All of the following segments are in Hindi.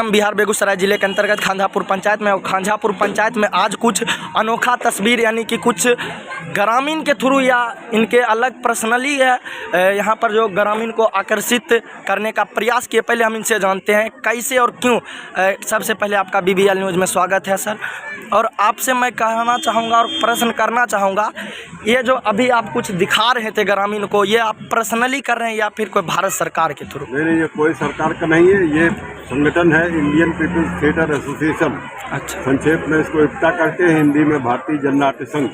हम बिहार बेगूसराय जिले के अंतर्गत खांझापुर पंचायत में, और खांझापुर पंचायत में आज कुछ अनोखा तस्वीर यानी कि कुछ ग्रामीण के थ्रू या इनके अलग पर्सनली है यहाँ पर जो ग्रामीण को आकर्षित करने का प्रयास किए। पहले हम इनसे जानते हैं कैसे और क्यों। सबसे पहले आपका BBL न्यूज़ में स्वागत है सर। और आपसे मैं कहना चाहूँगा और प्रश्न करना चाहूँगा, ये जो अभी आप कुछ दिखा रहे थे ग्रामीण को, ये आप पर्सनली कर रहे हैं या फिर कोई भारत सरकार के थ्रू? नहीं, ये कोई सरकार का नहीं है, ये संगठन है इंडियन पीपल्स थिएटर एसोसिएशन। अच्छा, संक्षेप में इसको इफ्ता करते हैं हिंदी में भारतीय जन नाट्य संघ।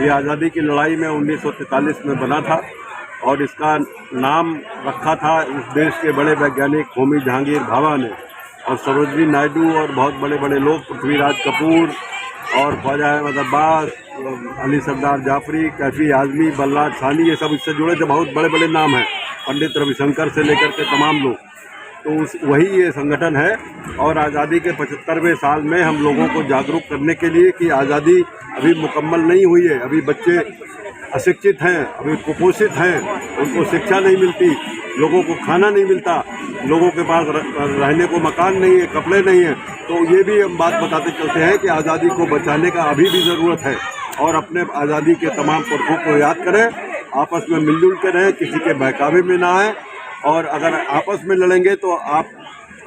ये आज़ादी की लड़ाई में 1943 में बना था और इसका नाम रखा था इस देश के बड़े वैज्ञानिक होमी जहांगीर भाभा ने, और सरोजनी नायडू और बहुत बड़े बड़े लोग, पृथ्वीराज कपूर और ख्वाजा अहमद अब्बास, अली सरदार जाफरी, कैफी आजमी, बलराज सानी, ये सब इससे जुड़े थे। बहुत बड़े बड़े नाम हैं, पंडित रविशंकर से लेकर के तमाम लोग। तो वही ये संगठन है। और आज़ादी के 75वें साल में हम लोगों को जागरूक करने के लिए कि आज़ादी अभी मुकम्मल नहीं हुई है, अभी बच्चे अशिक्षित हैं, अभी कुपोषित हैं, उनको शिक्षा नहीं मिलती, लोगों को खाना नहीं मिलता, लोगों के पास रहने को मकान नहीं है, कपड़े नहीं हैं। तो ये भी हम बात बताते चलते हैं कि आज़ादी को बचाने का अभी भी ज़रूरत है, और अपने आज़ादी के तमाम पुरखों को याद करें, आपस में मिलजुल के रहें, किसी के बहकावे में ना आए। और अगर आपस में लड़ेंगे तो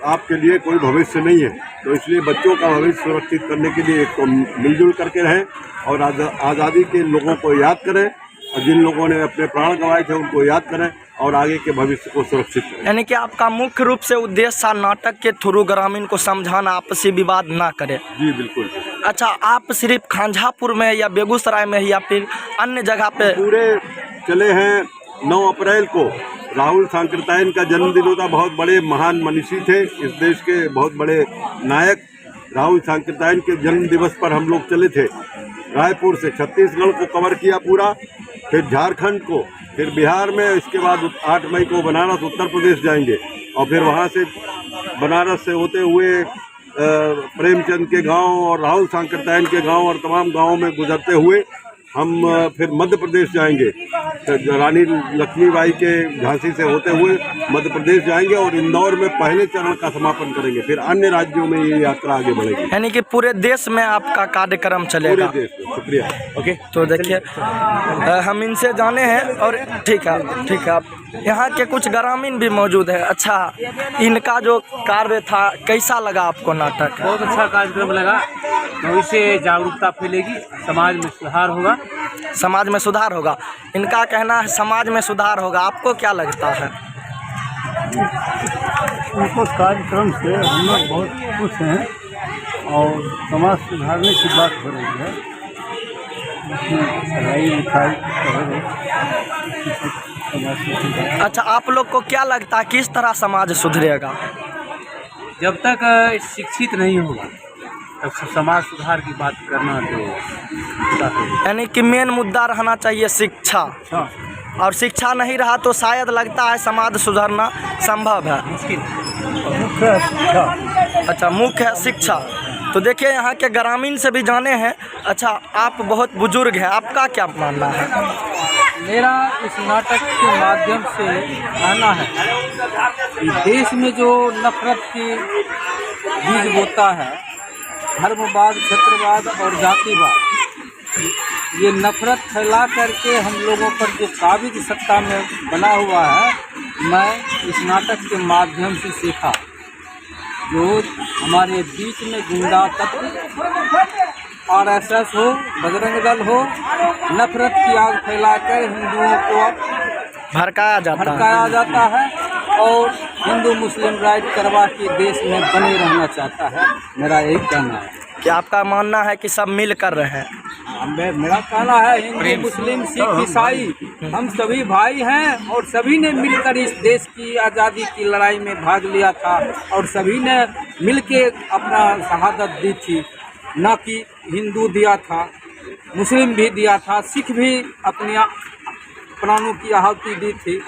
आपके लिए कोई भविष्य नहीं है। तो इसलिए बच्चों का भविष्य सुरक्षित करने के लिए एक तो मिलजुल करके रहें और आज़ादी के लोगों को याद करें, और जिन लोगों ने अपने प्राण गंवाए थे उनको याद करें और आगे के भविष्य को सुरक्षित करें। यानी कि आपका मुख्य रूप से उद्देश्य नाटक के थ्रू ग्रामीण को समझाना, आपसी विवाद ना करे। जी बिल्कुल। अच्छा, आप सिर्फ खांझापुर में या बेगूसराय में या फिर अन्य जगह पे? पूरे चले हैं। 9 अप्रैल को राहुल सांकृत्यायन का जन्मदिन होता। बहुत बड़े महान मनीषी थे इस देश के, बहुत बड़े नायक। राहुल सांकृत्यायन के जन्म दिवस पर हम लोग चले थे रायपुर से, छत्तीसगढ़ को कवर किया पूरा, फिर झारखंड को, फिर बिहार में, इसके बाद 8 मई को बनारस उत्तर प्रदेश जाएंगे, और फिर वहाँ से बनारस से होते हुए प्रेमचंद के गांव और राहुल सांकृत्यायन के गांव और तमाम गांवों में गुजरते हुए हम फिर मध्य प्रदेश जाएंगे। रानी लक्ष्मीबाई के झांसी से होते हुए मध्य प्रदेश जाएंगे और इंदौर में पहले चरण का समापन करेंगे। फिर अन्य राज्यों में ये यात्रा आगे बढ़ेगी। यानी कि पूरे देश में आपका कार्यक्रम चलेगा? पूरे देश में। शुक्रिया। ओके, तो देखिए हम इनसे जाने हैं, और ठीक है आप यहाँ के कुछ ग्रामीण भी मौजूद है। अच्छा, इनका जो कार्य था कैसा लगा आपको नाटक? बहुत अच्छा कार्यक्रम लगा। तो इससे जागरूकता फैलेगी, समाज में सुधार होगा। समाज में सुधार होगा, इनका कहना है समाज में सुधार होगा। आपको क्या लगता है? उनको कार्यक्रम से हम लोग बहुत खुश हैं और समाज सुधारने की बात हो रही है। पढ़ाई लिखाई। अच्छा, आप लोग को क्या लगता है किस तरह समाज सुधरेगा? जब तक शिक्षित नहीं होगा तब समाज सुधार की बात करना तो यानी कि मेन मुद्दा रहना चाहिए शिक्षा, और शिक्षा नहीं रहा तो शायद लगता है समाज सुधरना संभव है। अच्छा, मुख्य है शिक्षा। तो देखिए यहाँ के ग्रामीण से भी जाने हैं। अच्छा, आप बहुत बुजुर्ग हैं, आपका क्या मानना है? मेरा इस नाटक के माध्यम से कहना है कि देश में जो नफरत की बीज बोता है, धर्मवाद, क्षेत्रवाद और जातिवाद, ये नफरत फैला करके हम लोगों पर जो काबिज सत्ता में बना हुआ है, मैं इस नाटक के माध्यम से सीखा। जो हमारे बीच में गुंडा तत्व, RSS हो, बजरंग दल हो, नफरत की आग फैलाकर हिंदुओं को भड़काया जाता है और हिंदू मुस्लिम राइट करवा के देश में बने रहना चाहता है। मेरा यही कहना है। कि आपका मानना है कि सब मिल कर रहे हैं? मेरा कहना है हिंदू मुस्लिम सिख ईसाई हम सभी भाई हैं, और सभी ने मिलकर इस देश की आज़ादी की लड़ाई में भाग लिया था, और सभी ने मिलके अपना शहादत दी थी। न कि हिंदू दिया था, मुस्लिम भी दिया था, सिख भी अपनी प्राणों की आहुति दी थी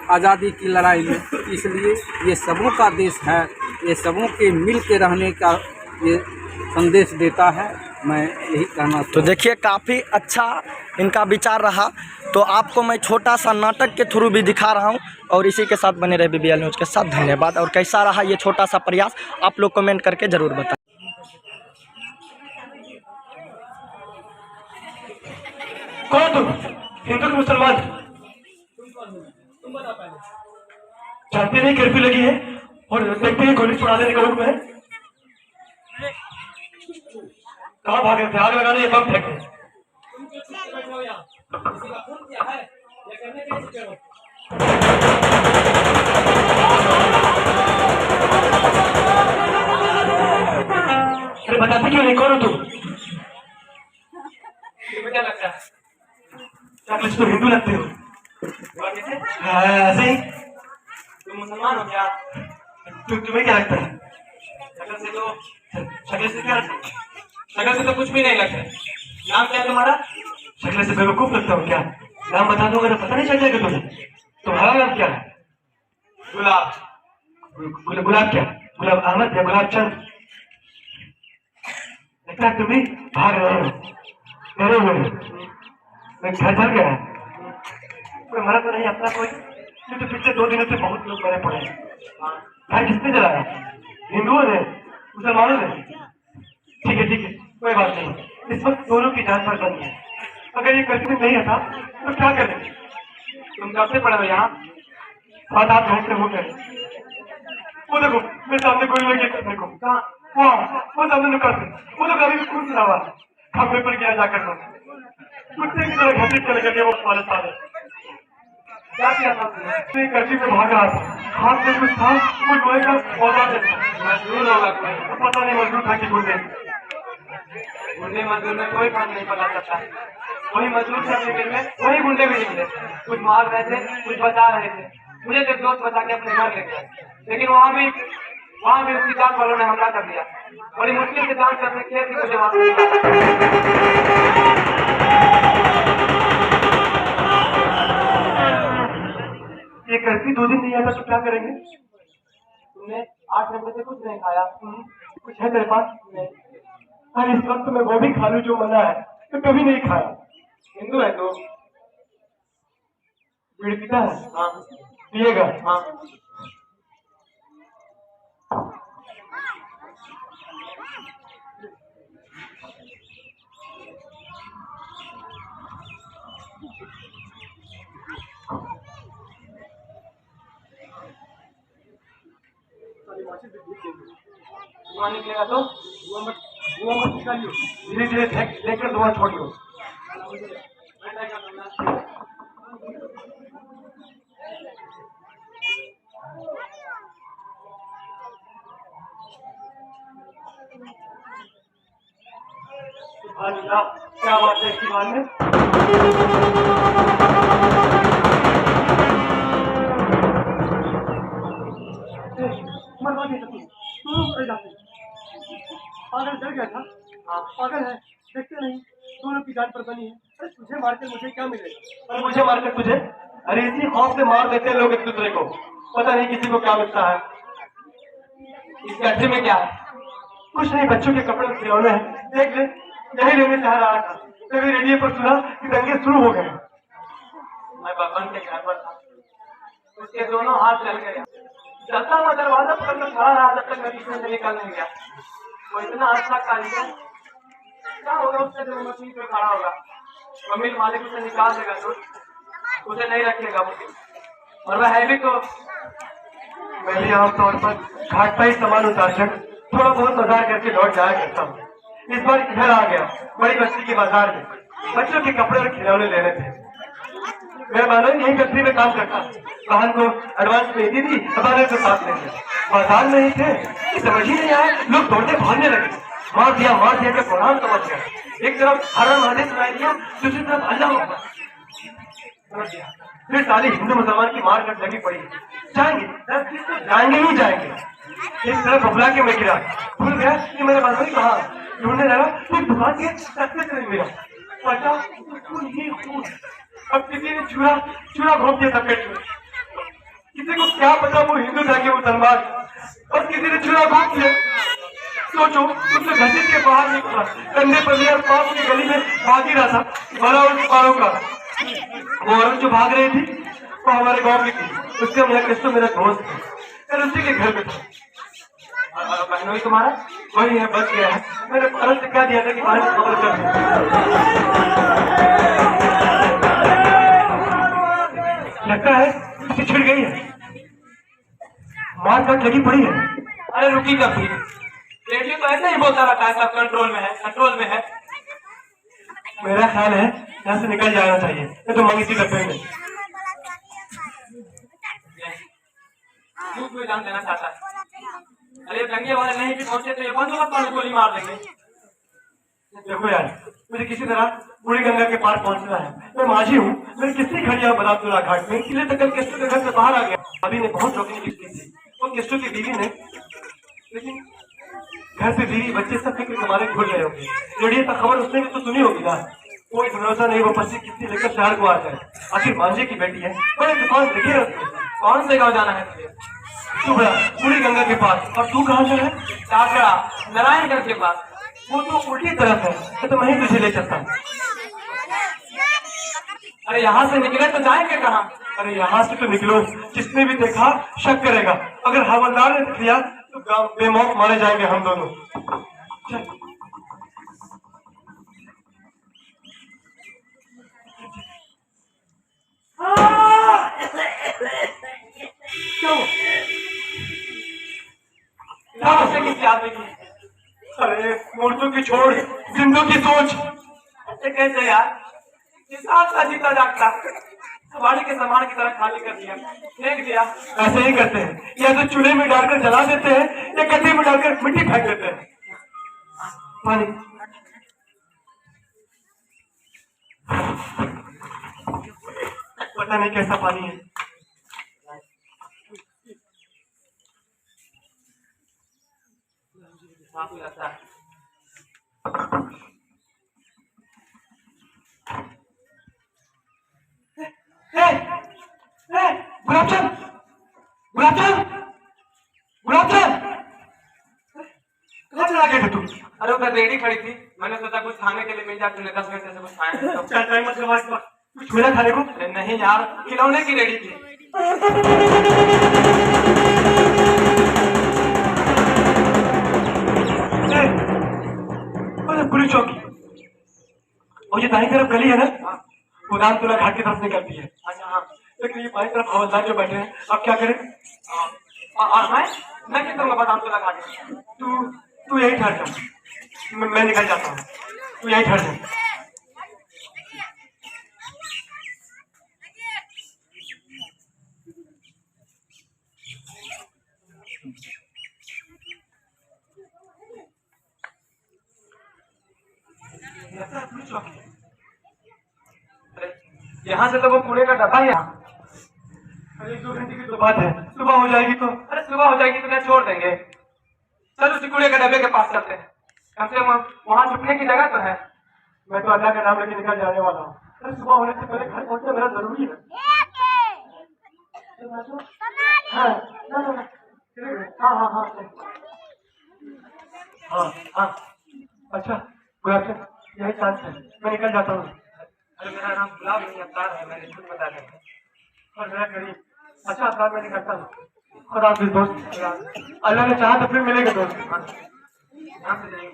आज़ादी की लड़ाई में। इसलिए ये सबों का देश है, ये सबों के मिल के रहने का ये संदेश देता है। मैं यही कहना। तो देखिए काफ़ी अच्छा इनका विचार रहा। तो आपको मैं छोटा सा नाटक के थ्रू भी दिखा रहा हूँ। और इसी के साथ बने रहे BBL न्यूज़ के साथ। धन्यवाद। और कैसा रहा ये छोटा सा प्रयास आप लोग कमेंट करके ज़रूर बताएं। कौन तुम? हिंदू के मुसलमान? जानते नहीं कर्फ्यू लगी है और देखते ही गोली चुरा देने का हुक्म है। कहाँ भाग रहे थे? आग लगाने या बम फेंकने? अरे बताते क्यों नहीं? कौन हो तुम? क्या लगता है? क्या कुछ तो हिंदू लगते हो? ऐसे ही? तुम मुसलमान हो क्या? तुम्हें क्या लगता है? शक्ल से क्या लगता है? शक्ल से तो कुछ भी नहीं लगता है। नाम क्या है तुम्हारा? शक्ल से बेवकूफ लगता हो क्या? नाम बता दूंगा तो पता नहीं चल जाएगा तुम्हें। तुम्हारा नाम क्या है? गुलाब। गुलाब क्या? गुलाब अहमद या गुलाब चंद? लगता है तुम भी भाग रहे हो, डरे हुए हो। मैं घर चल गया, कोई मरा तो नहीं अपना कोई? तो पिछले 2 दिनों से बहुत लोग मरे पड़े हैं। घर किसने जलाया? हिंदुओं ने? मुसलमानों ने? ठीक है, कोई बात नहीं। इस वक्त दोनों की जान पर बंद है। अगर ये कर्फ्यू नहीं हटा तो क्या करें? तुम कब से पड़े हो यहाँ? 7-8 घंटे हो गए। वो देखो मेरे सामने गोली लगी है। देखो कहाँ? वो सामने नुक्कड़ पे। वो तो गाड़ी में खून चला हुआ खंभे पर गिरा जाकर कुत्ते की तरह घसीट चले गए वो वाले साले। क्या किया था तुमने? कर्फ्यू में भाग रहा था, हाथ में कुछ था, कोई लोहे का पौधा मजदूर होगा कोई, पता नहीं मजदूर था कि गुंडे मजदूर में कोई फर्क नहीं पता चलता। वही मजदूर थे अपने दिल में, वही गुंडे भी निकले। कुछ मार रहे थे, कुछ बचा रहे थे। मुझे तो दोस्त बचा के अपने घर ले गए, लेकिन वहाँ भी उसकी जान वालों ने हमला कर दिया। बड़ी मुश्किल से जान करने खेत की मुझे वहां ये कर्फ्यू 2 दिन नहीं आता तो क्या करेंगे? तुमने 8 घंटे से कुछ नहीं खाया? कुछ है तेरे पास? नहीं। इस वक्त मैं वो भी खा लूं जो मना है, तो कभी नहीं खाया। हिंदू है तो बीड़ी पीता है? हाँ। पिएगा? हाँ। धुआं निकलेगा तो धुआं मत निकालियो, धीरे धीरे लेकर धुआं छोड़ियो। क्या बात है इसकी बात में? मरवा दिया पागल डर गया था। पागल है, देखते नहीं दोनों की जान पर बनी है। अरे तुझे मारकर मुझे क्या मिलेगा? अरे मुझे मारकर तुझे? अरे इसी खौफ से मार देते हैं लोग एक दूसरे को, पता नहीं किसी को क्या मिलता है। इस गड्ढे में क्या है? कुछ नहीं, बच्चों के कपड़े खिलौने हैं। देख ले, यही लेने चाह रहा था, तभी रेडियो पर सुना कि दंगे शुरू हो गए। मैं बबन के घर पर था, उसके दोनों हाथ जल गए। जलता हुआ दरवाजा पकड़ खड़ा रहा जब तक नदी से निकल नहीं गया। वो इतना अच्छा कारीगर, क्या होगा उससे जो मशीन पे खड़ा होगा? अमीर मालिक उसे निकाल देगा तो उसे नहीं रखेगा वो, और वह है भी तो। मैं भी आमतौर पर घाट पर ही सामान उतार थोड़ा बहुत बाजार करके लौट जाया करता हूँ। इस बार इधर आ गया, बड़ी बस्ती के बाजार में बच्चों के कपड़े और खिलौने लेने थे। मैं मानो यही फैक्ट्री में काम करता, बहन को एडवांस दे दी थी, हमारे तो साथ लेंगे। बाजार में ही थे, समझ ही नहीं आया, लोग दौड़ते भागने लगे। मार दिया का कुरान समझ गया। एक तरफ हर महादेव सुनाई दिया, दूसरी तरफ अल्लाह समझ गया। फिर साले हिंदू मुसलमान की मार कर लगी पड़ी। जाएंगे ही जाएंगे। एक तरफ बबला के मैं गिरा, भूल गया कि मैंने बाजार कहा। ढूंढने लगा तो दुकान के सस्ते से नहीं मिला। पता ही खून। अब किसी ने चूड़ा घोंप दिया था पेट में। किसी को क्या पता वो हिंदू था कि मुसलमान, और किसी ने चूड़ा घोंप दिया। सोचो, उससे घसीट के बाहर निकला, कंधे पर लिया, पास की गली में भाग ही रहा था, भला उन पारों का। वो औरत जो भाग रही थी वो हमारे गांव की थी, उसका मेरा किस्सो मेरा दोस्त है, फिर उसी के घर पे था। और बहनोई तुम्हारा वही है, बच गया है। मैंने भारत से क्या दिया था कि भारत को खबर कर दे। लगता है इसे छिड़ गई है, मार काट लगी पड़ी है। अरे रुकी कभी, रेडियो तो ऐसे ही बोलता रहता है सब कंट्रोल में है, कंट्रोल में है। मेरा ख्याल है यहाँ से निकल जाना चाहिए, ये तो मंगी सी डब्बे में। क्यों कोई जान देना चाहता है? अरे दंगे वाले नहीं भी पहुंचे तो ये बंदोबस्त वाले गोली मार देंगे। देखो यार, मुझे किसी तरह बूढ़ी गंगा के पार पहुंचना है। मैं माझी हूँ, मेरी किस्ती खड़ी है बदातुल्ला घाट में, इसलिए तो कल किस्सू के घर से बाहर आ गया। अभी ने बहुत रोकने की की थी, वो किस्सू की बीवी ने, लेकिन घर पे बीवी बच्चे सब फिक्र तुम्हारे भूल गए होंगे। रेडियो तक खबर उसने भी तो सुनी होगी ना। कोई भरोसा नहीं वो पच्चीस किस्ती लेकर शहर को आ जाए, आखिर मांझे की बेटी है, बड़े तूफान दिखे है उसको। कौन से गाँव जाना है तुझे? तू बड़ा बूढ़ी गंगा के पास, और तू कहाँ से है? चाकरा नारायणगढ़ के पास। वो तो उल्टी तरफ है, तो मैं ही तुझे ले चलता हूँ। अरे यहाँ से निकले तो जाएंगे कहाँ? अरे यहाँ से तो निकलो, जिसने भी देखा शक करेगा। अगर हवलदार ने दिया तो गाँव बेमौत मारे जाएंगे हम दोनों। चल। क्यों? किसी आदमी की? अरे मुर्दों की छोड़, जिंदों की सोच। ये कैसे यार? किसान का जीता जागता सवारी के सामान की तरह खाली कर दिया, फेंक दिया। ऐसे ही करते हैं, या तो चूल्हे में डालकर जला देते हैं या गड्ढे में डालकर मिट्टी फेंक देते हैं। पानी। पता नहीं कैसा पानी है। साफ लगता है। गुलाबचंद, गुलाबचंद, गुलाबचंद, कहाँ चला गया था तू? अरे उधर रेडी खड़ी थी, मैंने सोचा कुछ खाने के लिए मिल जाए, तुमने 10 मिनट से कुछ खाया नहीं। क्या टाइम मत गवा, कुछ मिला खाने को? अरे नहीं यार, खिलौने की रेडी थी। पुलिस चौकी, और ये दाहिनी तरफ गली है ना, उदान तुला घाट की तरफ निकलती है। अच्छा हाँ। लेकिन ये बाई तरफ हवलदार जो बैठे हैं, अब क्या करें? और मैं क्या करूँगा बताऊँ तुला घाट में? तू यही ठहर जा, मैं निकल जाता हूँ, तू यही ठहर जा। यहाँ से तो वो पुणे का डब्बा है। अरे 2 घंटे की तो बात है, सुबह हो जाएगी तो। अरे सुबह हो जाएगी तो क्या छोड़ देंगे? चल उसी कूड़े के डब्बे के पास चलते हैं, कम से कम वहाँ छुपने की जगह तो है। मैं तो अल्लाह का नाम लेके निकल जाने वाला हूँ। अरे सुबह होने से पहले घर पहुँचना मेरा जरूरी है। हाँ हाँ हाँ हाँ हाँ। अच्छा गुलाबचंद, यही चांस है, मैं निकल जाता हूँ। अरे मेरा नाम गुलाब नहीं अवतार है, मैंने खुद बता दिया। और मेरा करीब अच्छा अवतार मैं निकलता हूँ। खुदा हाफिज़ दोस्त, अल्लाह ने चाहा तो फिर मिलेंगे दोस्त। यहाँ से जाएंगे।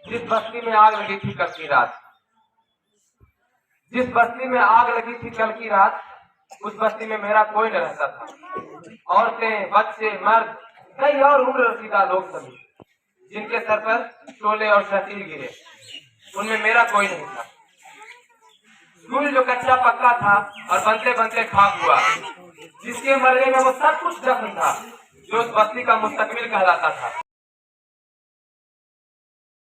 जिस बस्ती में आग लगी थी कल की रात, जिस बस्ती में आग लगी थी कल की रात, उस बस्ती में मेरा कोई न रहता था। औरतें, बच्चे, मर्द, कई और उम्र रसीदा लोग सभी, जिनके सर पर शोले और शतीर गिरे, उनमें मेरा कोई नहीं था। स्कूल जो कच्चा पक्का था और बनते बनते खाक हुआ, जिसके मरने में वो सब कुछ दफन था जो उस बस्ती का मुस्तकबिल कहलाता था।